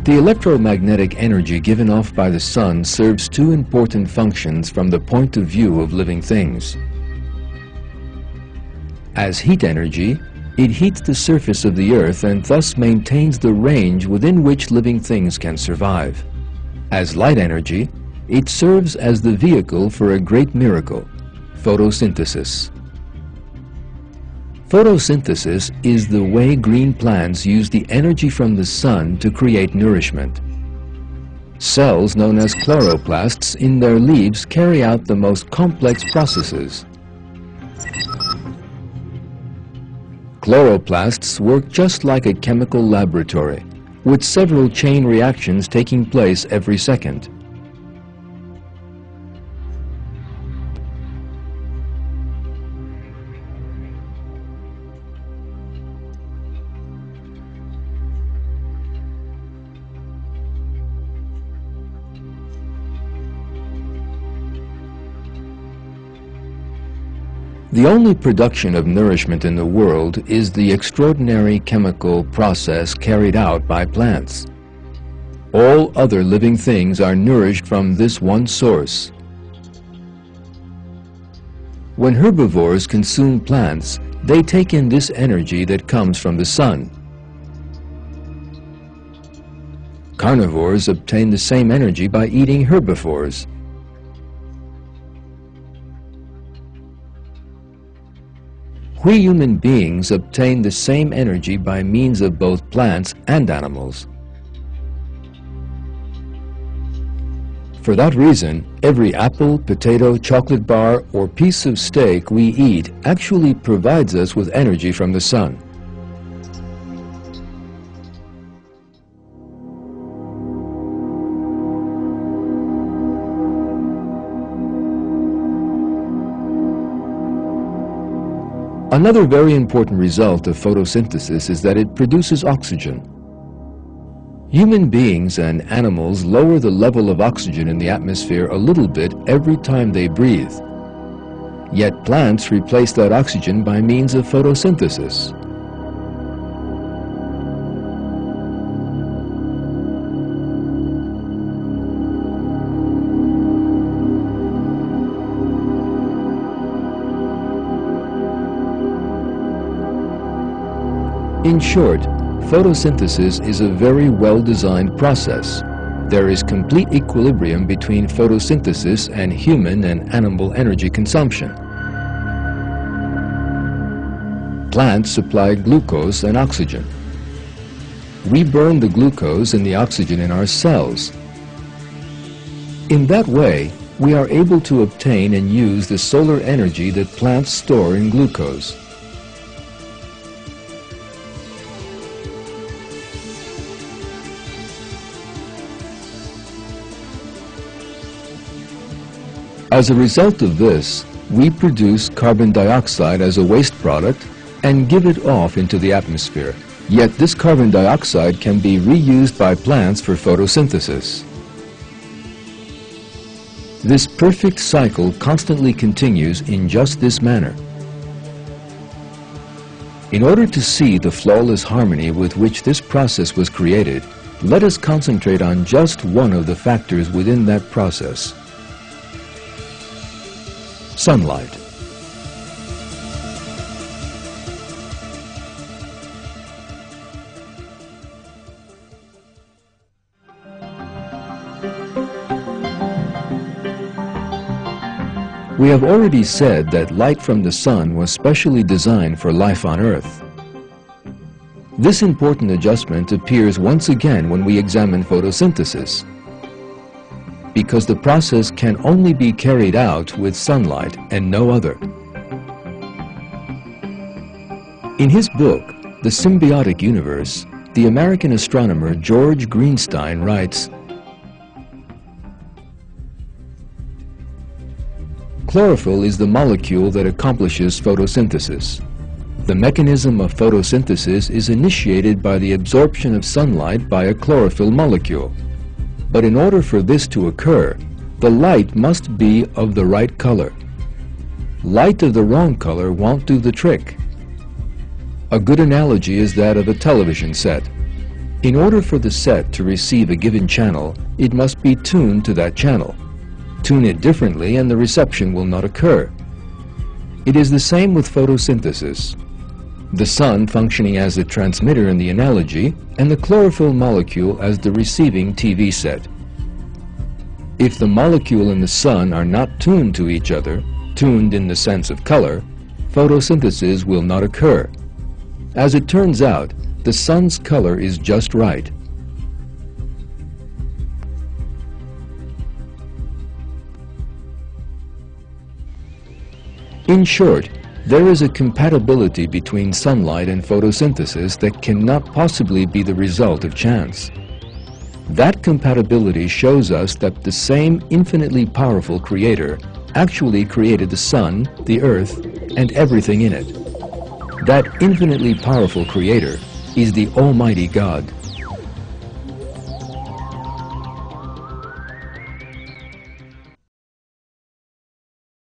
The electromagnetic energy given off by the sun serves two important functions from the point of view of living things. As heat energy, it heats the surface of the earth and thus maintains the range within which living things can survive. As light energy, it serves as the vehicle for a great miracle, photosynthesis. Photosynthesis is the way green plants use the energy from the sun to create nourishment. Cells known as chloroplasts in their leaves carry out the most complex processes. Chloroplasts work just like a chemical laboratory, with several chain reactions taking place every second. The only production of nourishment in the world is the extraordinary chemical process carried out by plants. All other living things are nourished from this one source. When herbivores consume plants, they take in this energy that comes from the sun. Carnivores obtain the same energy by eating herbivores. We human beings obtain the same energy by means of both plants and animals. For that reason, every apple, potato, chocolate bar, or piece of steak we eat actually provides us with energy from the sun. Another very important result of photosynthesis is that it produces oxygen. Human beings and animals lower the level of oxygen in the atmosphere a little bit every time they breathe. Yet plants replace that oxygen by means of photosynthesis. In short, photosynthesis is a very well-designed process. There is complete equilibrium between photosynthesis and human and animal energy consumption. Plants supply glucose and oxygen. We burn the glucose and the oxygen in our cells. In that way, we are able to obtain and use the solar energy that plants store in glucose. As a result of this, we produce carbon dioxide as a waste product and give it off into the atmosphere. Yet this carbon dioxide can be reused by plants for photosynthesis. This perfect cycle constantly continues in just this manner. In order to see the flawless harmony with which this process was created, let us concentrate on just one of the factors within that process: sunlight. We have already said that light from the sun was specially designed for life on Earth. This important adjustment appears once again when we examine photosynthesis, because the process can only be carried out with sunlight and no other. In his book, The Symbiotic Universe, the American astronomer George Greenstein writes, "Chlorophyll is the molecule that accomplishes photosynthesis. The mechanism of photosynthesis is initiated by the absorption of sunlight by a chlorophyll molecule. But in order for this to occur, the light must be of the right color. Light of the wrong color won't do the trick. A good analogy is that of a television set. In order for the set to receive a given channel, it must be tuned to that channel. Tune it differently and the reception will not occur. It is the same with photosynthesis. The sun functioning as the transmitter in the analogy, and the chlorophyll molecule as the receiving TV set. If the molecule and the sun are not tuned to each other, tuned in the sense of color, photosynthesis will not occur. As it turns out, the sun's color is just right. In short, there is a compatibility between sunlight and photosynthesis that cannot possibly be the result of chance. That compatibility shows us that the same infinitely powerful Creator actually created the sun, the earth, and everything in it. That infinitely powerful Creator is the Almighty God.